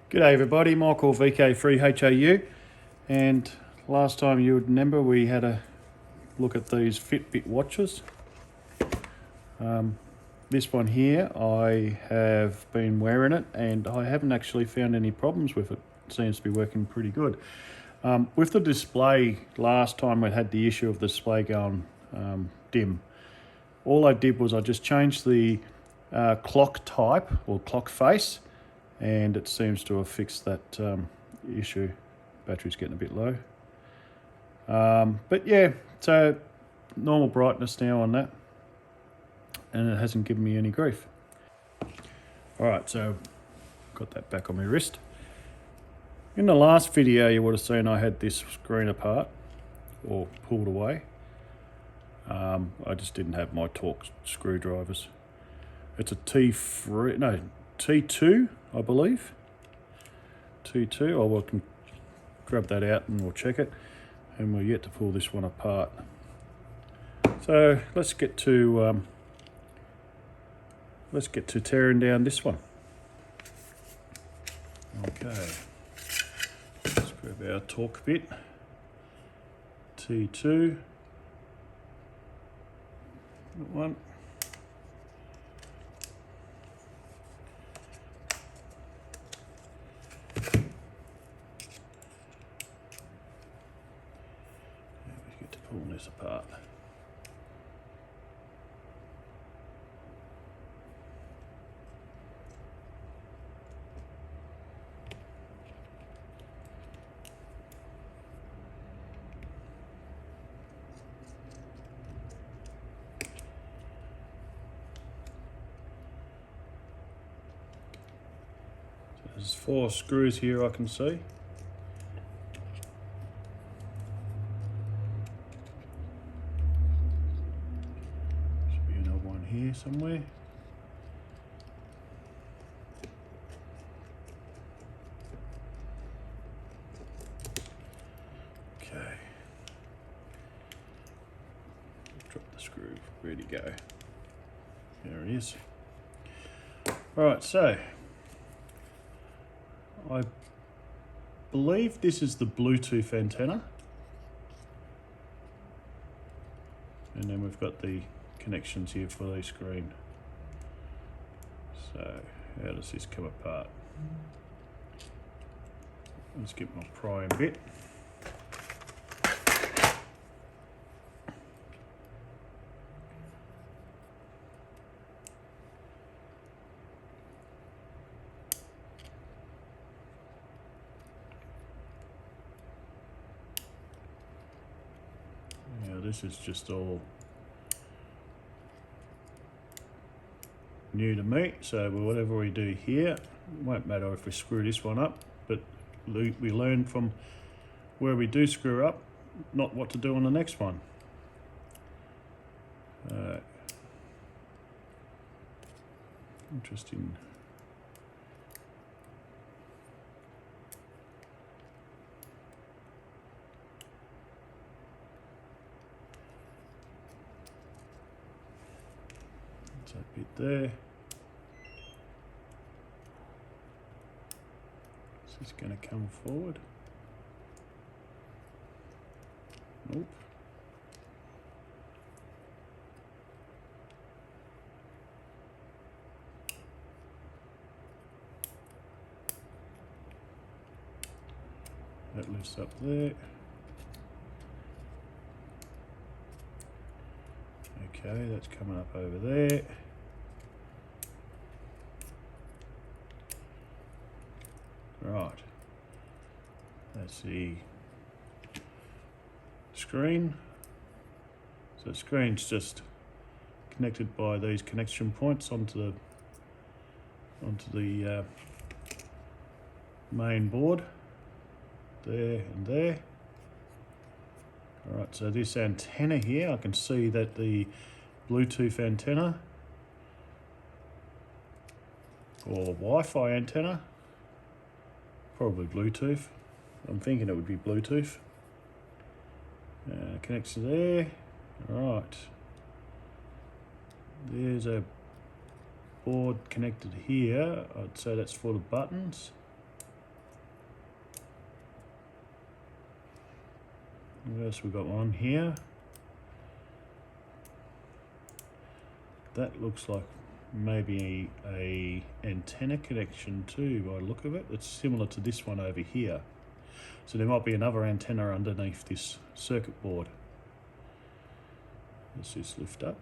G'day everybody, Michael VK3HAU, and last time you would remember we had a look at these FitBit watches. This one here, I have been wearing it and I haven't actually found any problems with it. It seems to be working pretty good. With the display, last time we had the issue of the display going dim. All I did was I just changed the clock type or clock face, and it seems to have fixed that issue. Battery's getting a bit low. But yeah, so normal brightness now on that, and it hasn't given me any grief. Alright, so got that back on my wrist. In the last video you would have seen I had this screen apart or pulled away. I just didn't have my Torx screwdrivers. It's a T2, I believe. T2, I can grab that out and we'll check it. And we're yet to pull this one apart. So let's get to tearing down this one. Okay, let's grab our torque bit. T2. That one. Pulling this apart. So there's 4 screws here I can see. Here somewhere. Okay. Drop the screw. Ready to go. There it is. Alright, so I believe this is the Bluetooth antenna. And then we've got the connections here for the screen. So how does this come apart? Let's get my prying bit. Now this is just all new to me, so whatever we do here, it won't matter if we screw this one up, but we learn from where we do screw up, not what to do on the next one. Interesting. That's that bit there. Is this going to come forward? Nope. That lifts up there. Okay, that's coming up over there. Right, that's the screen. So the screen's just connected by these connection points onto the main board, there and there. All right, so this antenna here, I can see that the Bluetooth antenna or Wi-Fi antenna, probably Bluetooth. I'm thinking it would be Bluetooth. Connects to there. Right. There's a board connected here. I'd say that's for the buttons. What else we got on here? That looks like maybe a antenna connection too by the look of it. It's similar to this one over here. So there might be another antenna underneath this circuit board. Let's just lift up.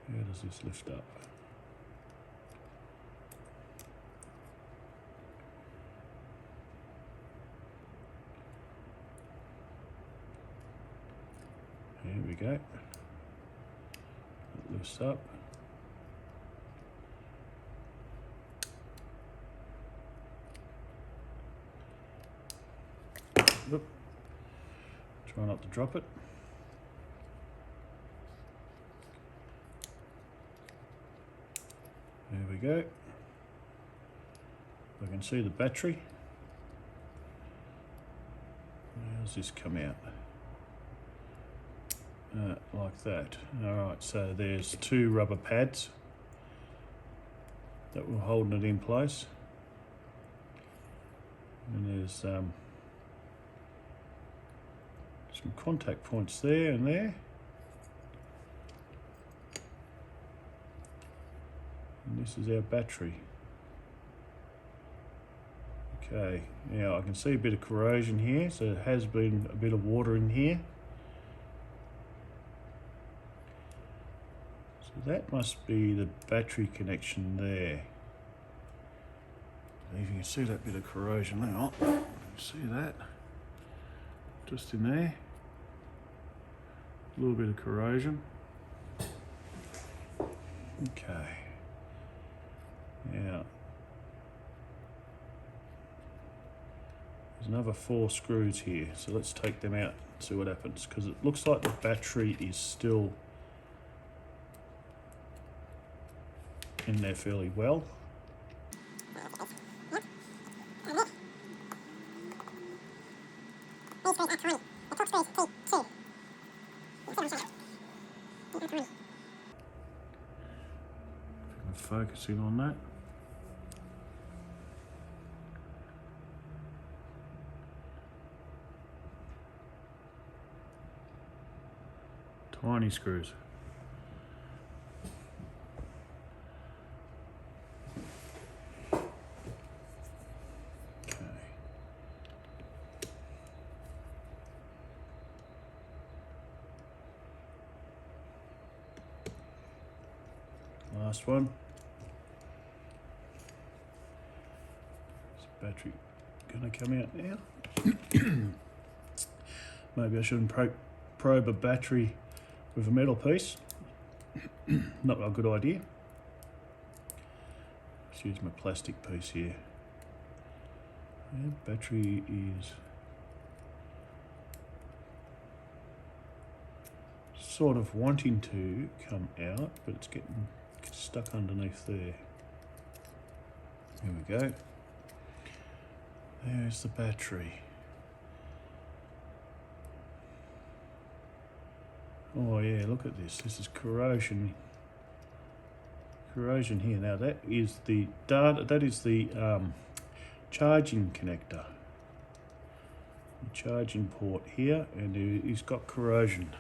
How does this lift up? Here we go. It lifts up. Oop. Try not to drop it. There we go. I can see the battery. How's this come out? Like that. Alright, so there's two rubber pads that were holding it in place. And there's some contact points there and there. And this is our battery. Okay, now I can see a bit of corrosion here, so it has been a bit of water in here. So that must be the battery connection there. If you can see that bit of corrosion now, you can see that just in there. A little bit of corrosion. Okay. Now, there's another 4 screws here, so let's take them out and see what happens, because it looks like the battery is still in there fairly well. Focusing on that. Tiny screws. Okay. Last one. Is the battery gonna come out now? Maybe I shouldn't probe a battery with a metal piece. Not a good idea. Let's use my plastic piece here. And battery is sort of wanting to come out, but it's getting stuck underneath there. Here we go. There's the battery. Oh yeah, look at this. This is corrosion. Corrosion here. Now that is the data. That is the charging connector. The charging port here, and it's got corrosion.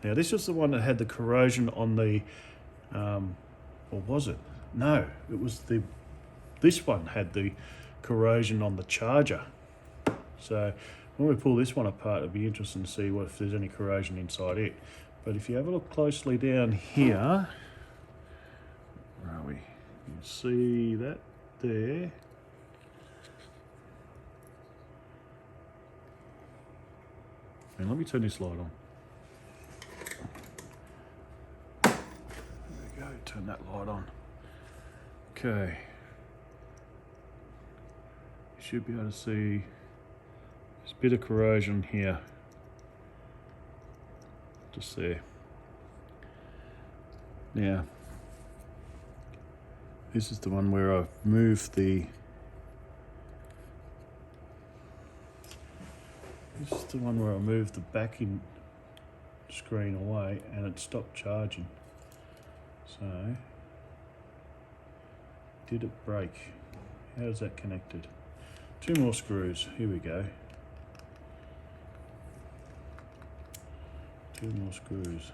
Now this is the one that had the corrosion on the, or was it? No, it was the. This one had the corrosion on the charger. So when we pull this one apart, it'll be interesting to see if there's any corrosion inside it. But if you have a look closely down here, where are we? You can see that there. And let me turn this light on. There we go, turn that light on. Okay. You should be able to see there's a bit of corrosion here. Just there. Now, this is the one where I've moved the. This is the one where I moved the backing screen away and it stopped charging. So, did it break? How is that connected? 2 more screws. Here we go. 2 more screws.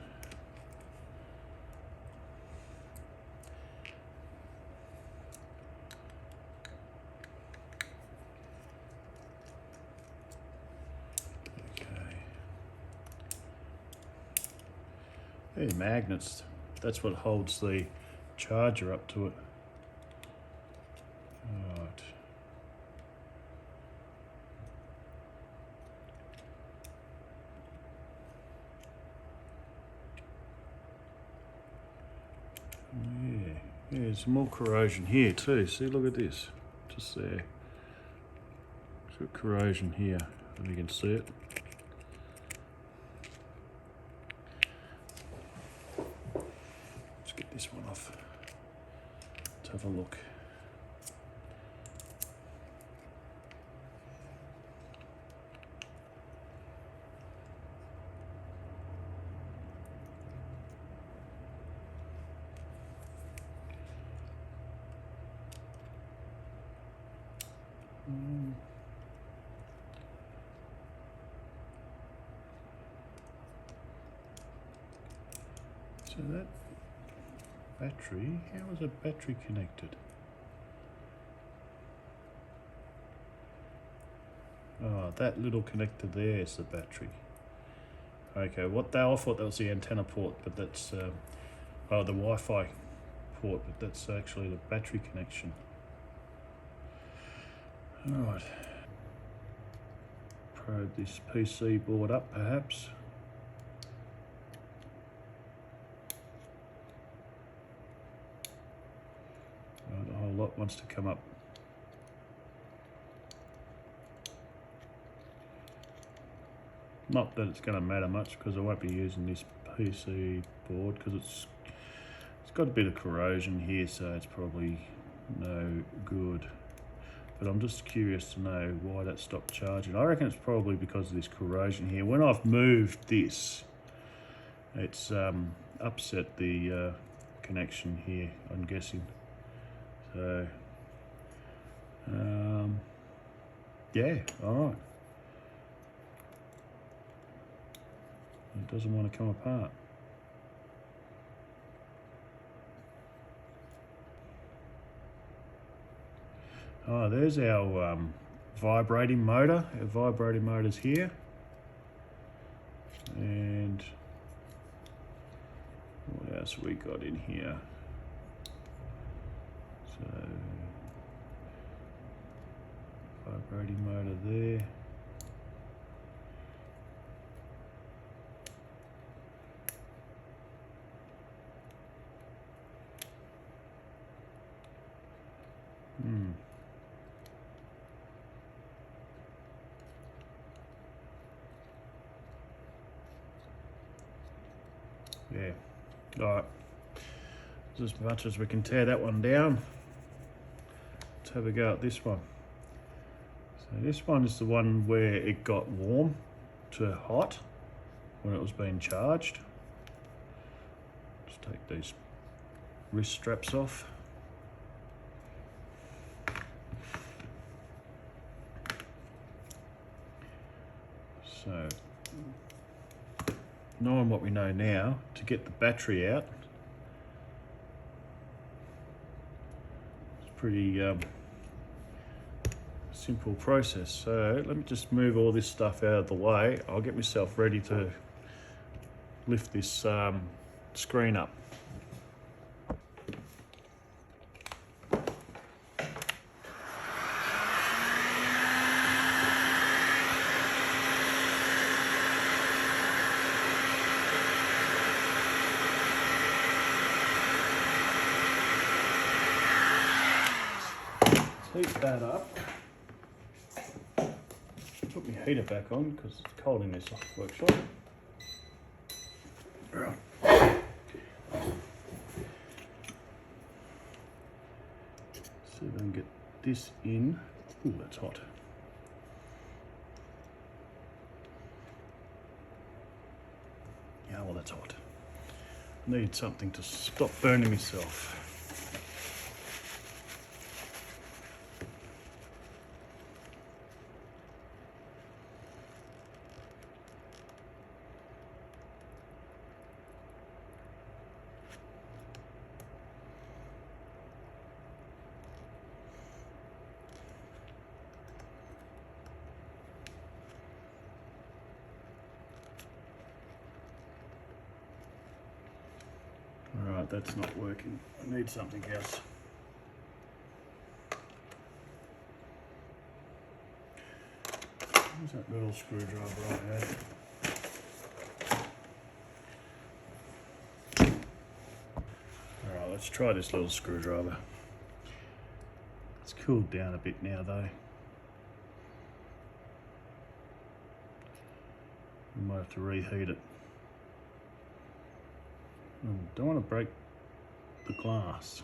Okay. They're magnets. That's what holds the charger up to it. Right. Yeah, there's more corrosion here too. See, look at this, just there. It's got corrosion here, if you can see it. Let's get this one off. Let's have a look. So that battery, how is a battery connected? Oh, that little connector there is the battery. Okay, I thought that was the antenna port, but that's the Wi-Fi port, but that's actually the battery connection. Alright. Probe this PC board up perhaps. The whole lot wants to come up. Not that it's going to matter much because I won't be using this PC board because it's got a bit of corrosion here, so it's probably no good. But I'm just curious to know why that stopped charging. I reckon it's probably because of this corrosion here. When I've moved this, it's upset the connection here, I'm guessing. So, yeah, all right. It doesn't want to come apart. Oh, there's our vibrating motor. Our vibrating motor's here. And what else we got in here? So, vibrating motor there. Yeah, all right. As much as we can tear that one down, let's have a go at this one. So this one is the one where it got warm to hot when it was being charged. Just take these wrist straps off. So, knowing what we know now, to get the battery out, it's a pretty simple process. So let me just move all this stuff out of the way. I'll get myself ready to lift this screen up. Heat that up. Put my heater back on because it's cold in this workshop. Right. See if I can get this in. Ooh, that's hot. Yeah, well, that's hot. I need something to stop burning myself. Right, that's not working. I need something else. Where's that little screwdriver I had? Alright, let's try this little screwdriver. It's cooled down a bit now though. We might have to reheat it. Don't want to break the glass.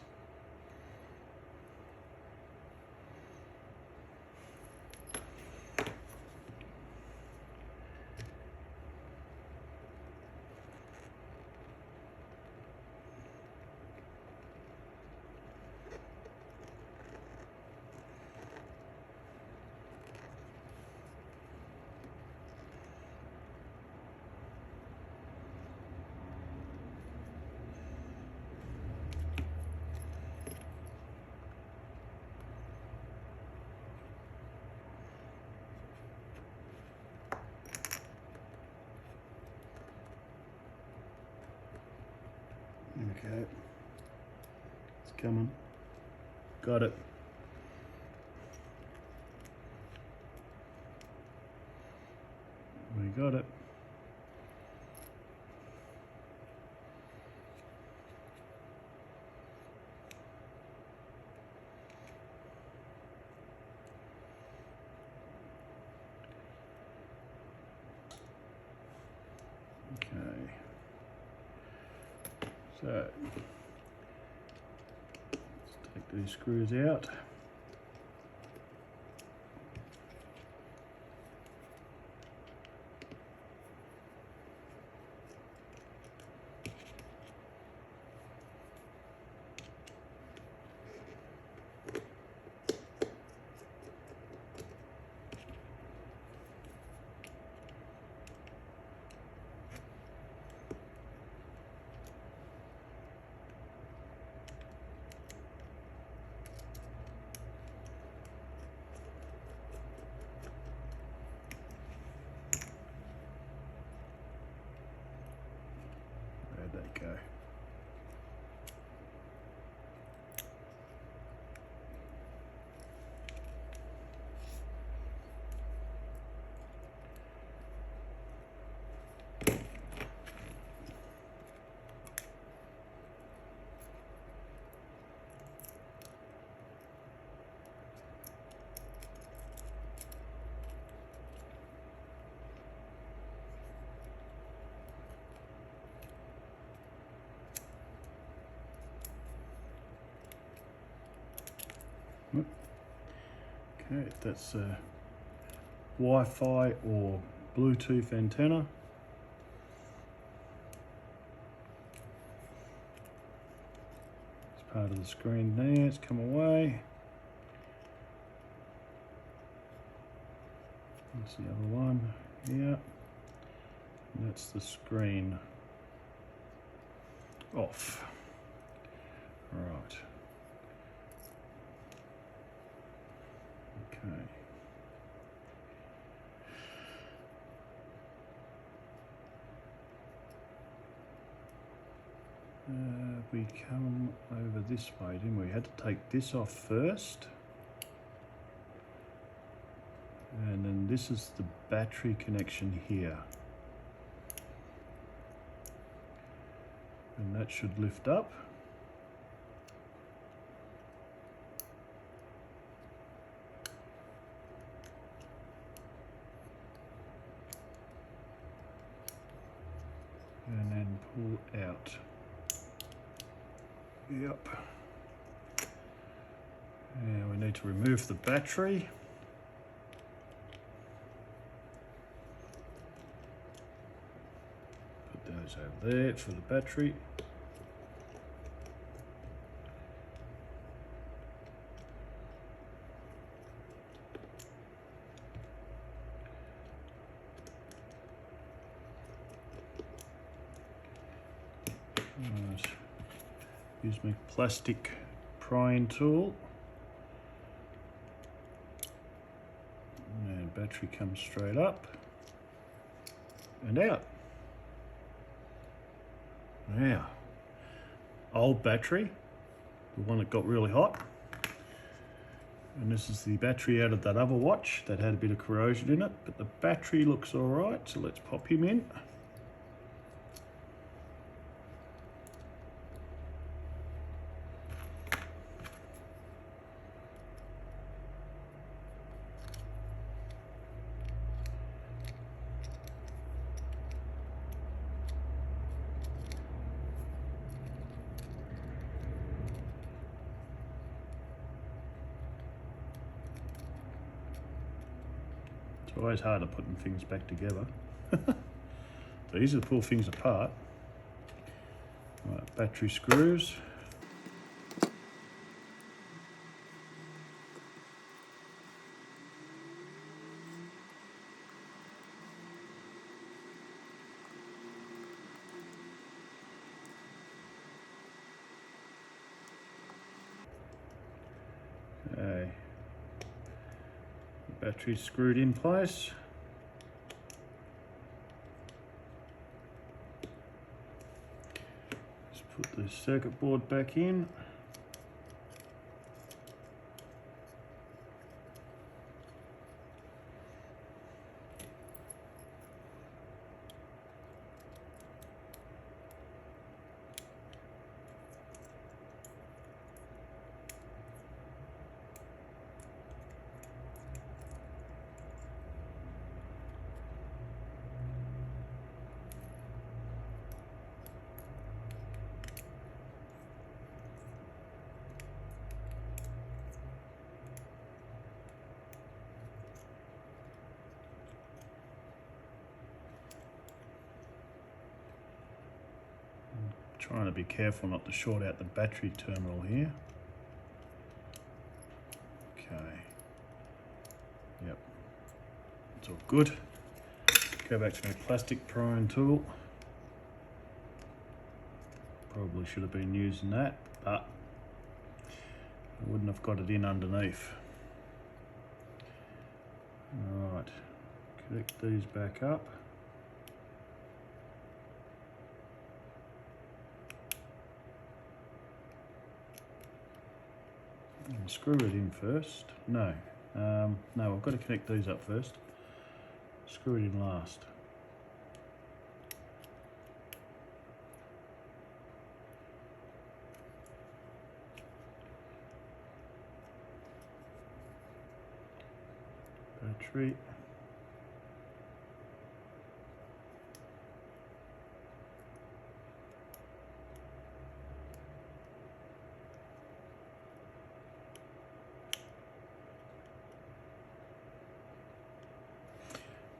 Okay, it's coming. Got it. We got it. Okay. So, let's take these screws out. Where'd that go? Okay, that's a Wi-Fi or Bluetooth antenna. It's part of the screen there, it's come away. That's the other one, yeah. And that's the screen off. Right. Okay. We come over this way, didn't we? We had to take this off first. And then this is the battery connection here. And that should lift up. And then pull out. Yep. Now we need to remove the battery. Put those over there for the battery. Right. Use my plastic prying tool. And battery comes straight up and out. Now, old battery, the one that got really hot. And this is the battery out of that other watch that had a bit of corrosion in it, but the battery looks all right, so let's pop him in. It's always harder putting things back together. So easy to pull things apart. Right, battery screws. Okay. Battery screwed in place. Let's put the circuit board back in. Trying to be careful not to short out the battery terminal here. Okay. Yep. It's all good. Go back to my plastic prying tool. Probably should have been using that, but I wouldn't have got it in underneath. Alright, connect these back up. And screw it in first. No, I've got to connect these up first. Screw it in last. Battery.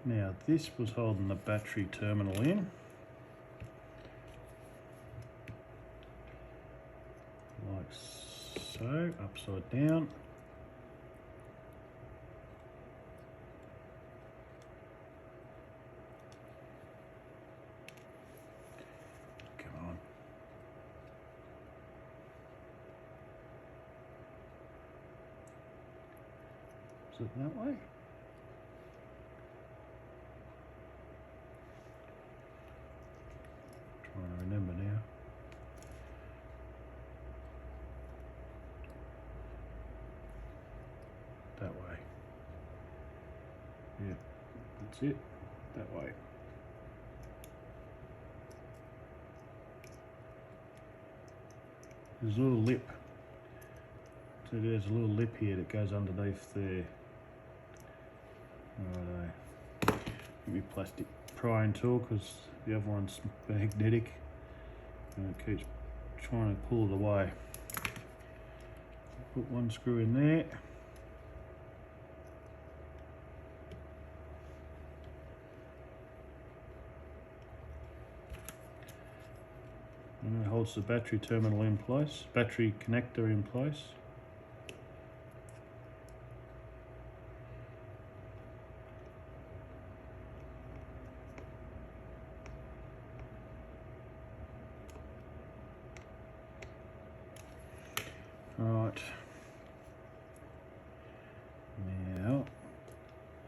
Now this was holding the battery terminal in. Like so, upside down. Come on. Is it that way? Trying to remember now. That way. Yeah, that's it. That way. There's a little lip. So there's a little lip here that goes underneath there. Righto. Give me plastic prying tool because the other one's magnetic and it keeps trying to pull it away. Put one screw in there. And it holds the battery terminal in place, battery connector in place. Right, now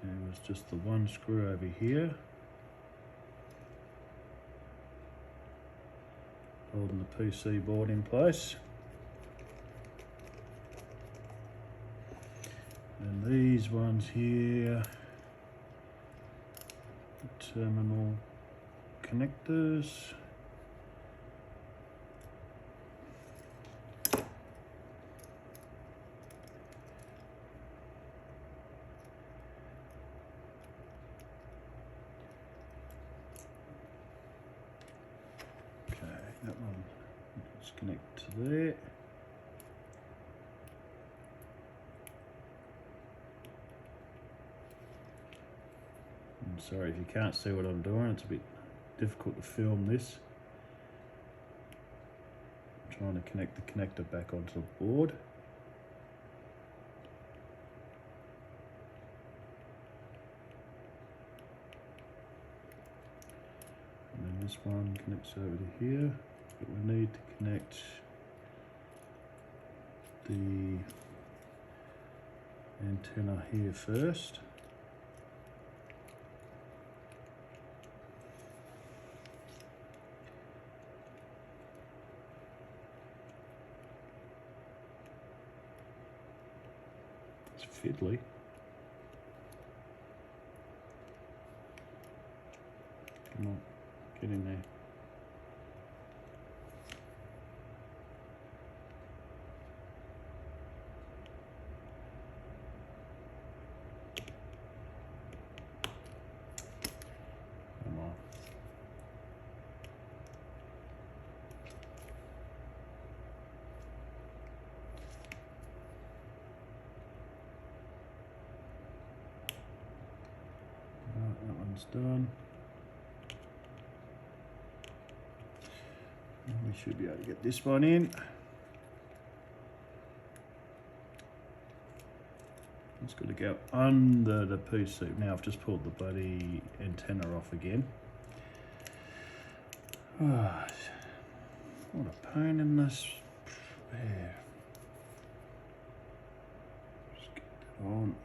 there was just the one screw over here. holding the PC board in place. And these ones here, terminal connectors. That one, let's connect to there. I'm sorry if you can't see what I'm doing, it's a bit difficult to film this. I'm trying to connect the connector back onto the board. And then this one connects over to here. But we need to connect the antenna here first. It's fiddly. Come on, get in there. That one's done. And we should be able to get this one in. It's got to go under the PC. Now I've just pulled the bloody antenna off again. Oh, what a pain in this. There. Just get that on.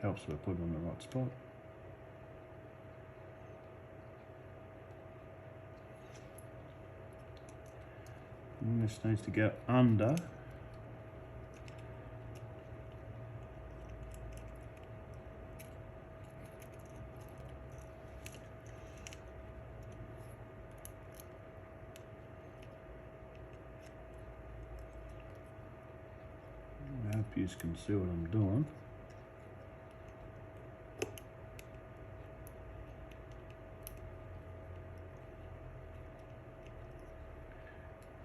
Helps if I put it on the right spot. And this needs to go under. I hope you can see what I'm doing.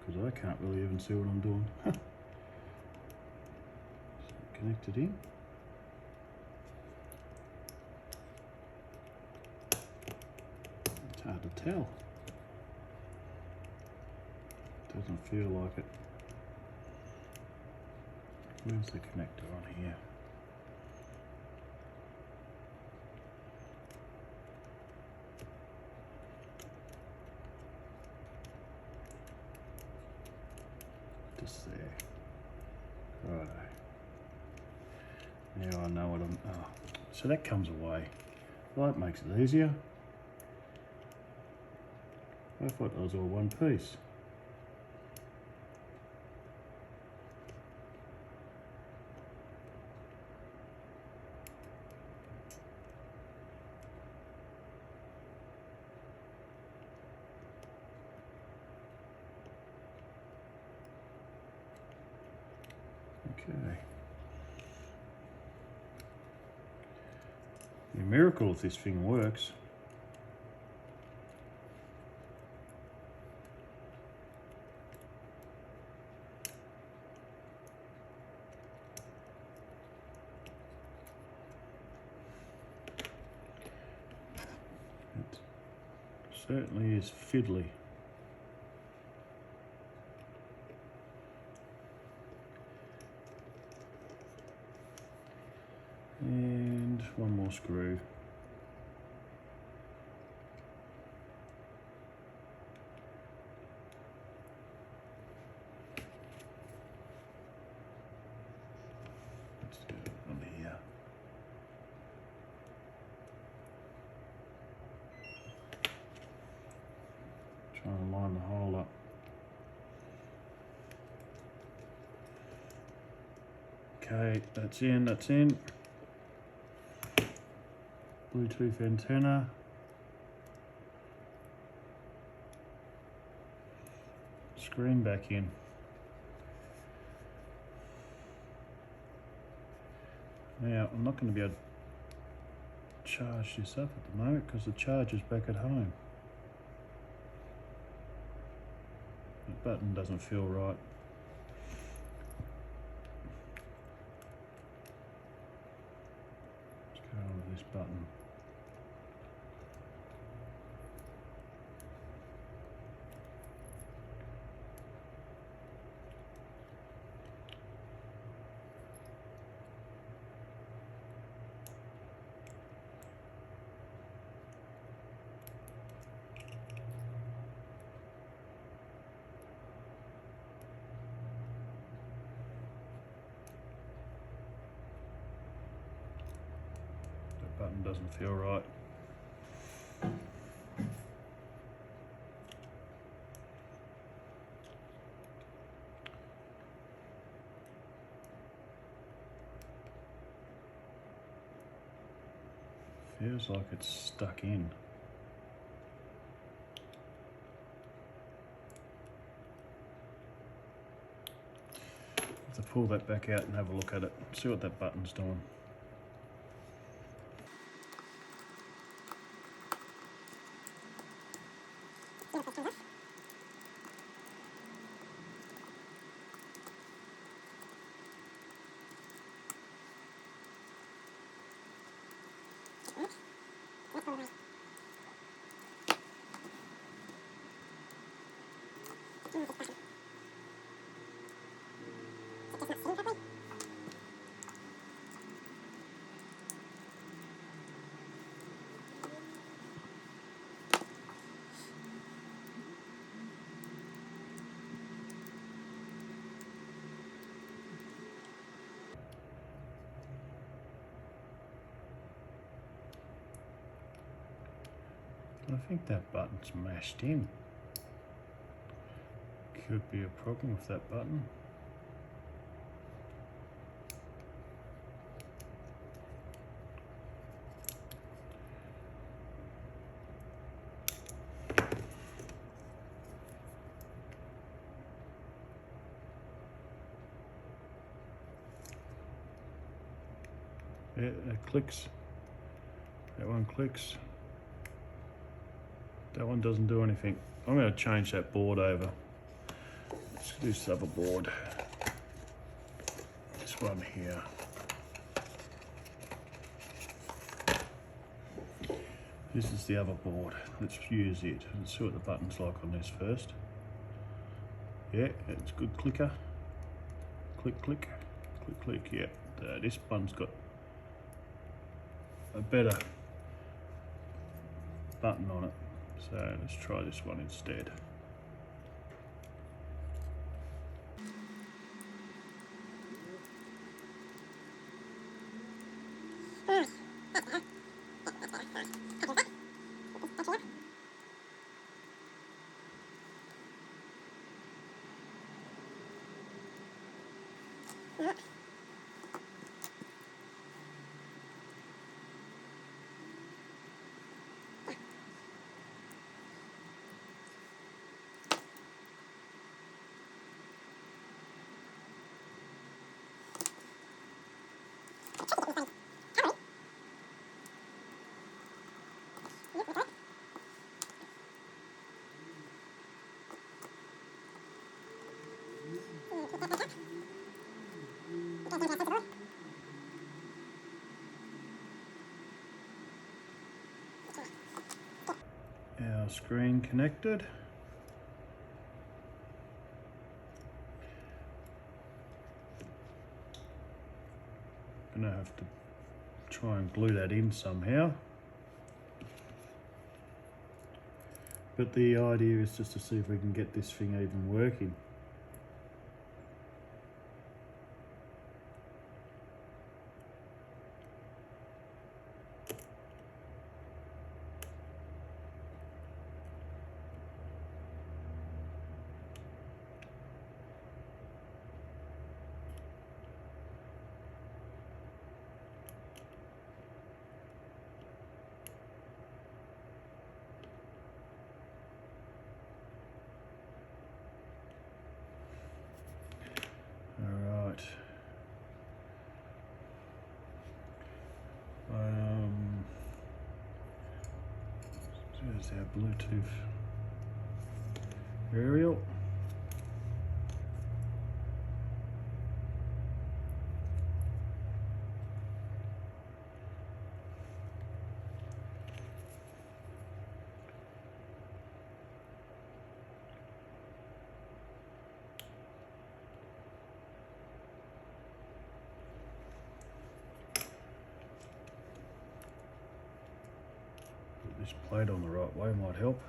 Because I can't really even see what I'm doing. So connect it in. It's hard to tell. Doesn't feel like it. Where's the connector on here? Just there. Right. Now I know what I'm. Oh, so that comes away. Well, that makes it easier. I thought that was all one piece. Okay. A miracle if this thing works. It certainly is fiddly. And one more screw. Let's do it on here. on the holder. Okay, that's in, that's in. Bluetooth antenna. Screen back in. Now, I'm not going to be able to charge this up at the moment because the charger's back at home. The button doesn't feel right. What's going on with this button? Button doesn't feel right. Feels like it's stuck in. Have to pull that back out and have a look at it, see what that button's doing. I think that button's mashed in. Could be a problem with that button. Yeah, it clicks. That one clicks. That one doesn't do anything. I'm going to change that board over. Let's do this other board. This one here. This is the other board. Let's use it. Let's see what the button's like on this first. Yeah, it's good clicker. Click, click, click, click. Yeah, this one's got a better button on it. So let's try this one instead. Our screen connected. Gonna have to try and glue that in somehow. But the idea is just to see if we can get this thing even working. There's our Bluetooth aerial. This plate on the right way might help.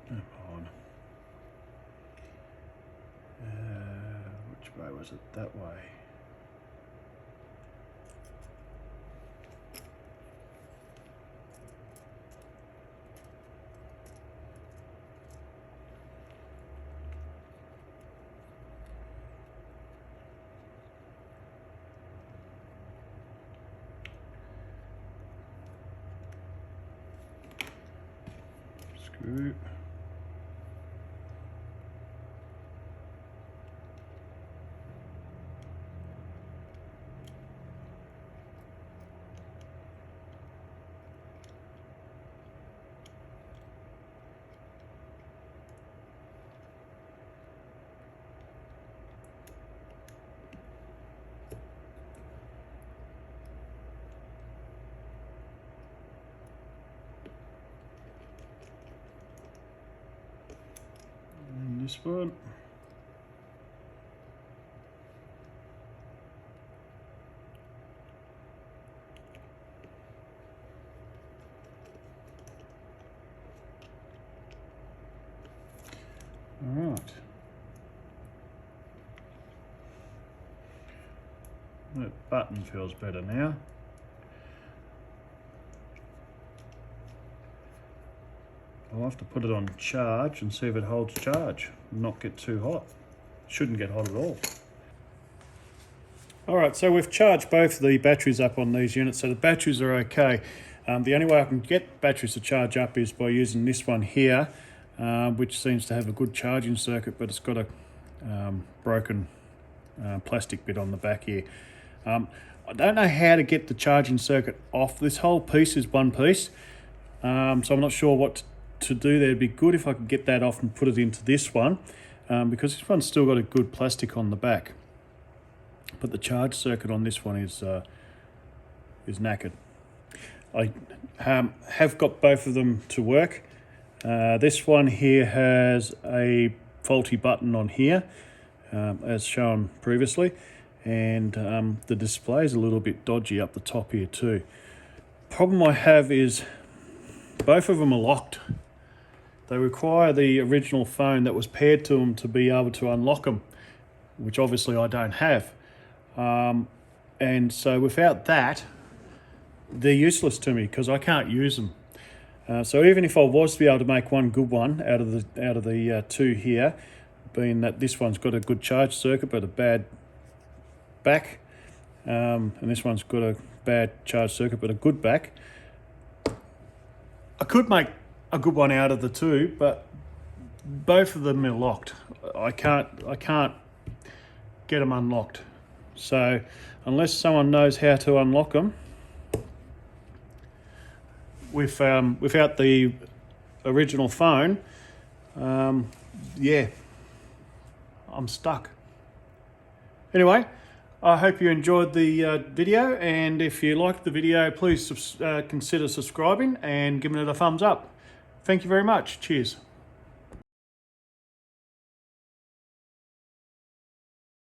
Come on. Which way was it? That way. Screw. And this one. All right. That button feels better now. I'll have to put it on charge and see if it holds charge and not get too hot. Shouldn't get hot at all. Alright, so we've charged both the batteries up on these units, so the batteries are okay. The only way I can get batteries to charge up is by using this one here, which seems to have a good charging circuit, but it's got a broken plastic bit on the back here. I don't know how to get the charging circuit off. This whole piece is one piece, so I'm not sure what to do there. It'd be good if I could get that off and put it into this one, because this one's still got a good plastic on the back, but the charge circuit on this one is knackered. I have got both of them to work. This one here has a faulty button on here, as shown previously, and the display is a little bit dodgy up the top here too. Problem I have is both of them are locked. They require the original phone that was paired to them to be able to unlock them, which obviously I don't have. And so without that, they're useless to me because I can't use them. So even if I was to be able to make one good one out of the two here, being that this one's got a good charge circuit but a bad back, and this one's got a bad charge circuit but a good back, I could make a good one out of the two, but both of them are locked. I can't get them unlocked. So unless someone knows how to unlock them without the original phone, yeah, I'm stuck. Anyway, I hope you enjoyed the video, and if you liked the video, please consider subscribing and giving it a thumbs up. Thank you very much. Cheers.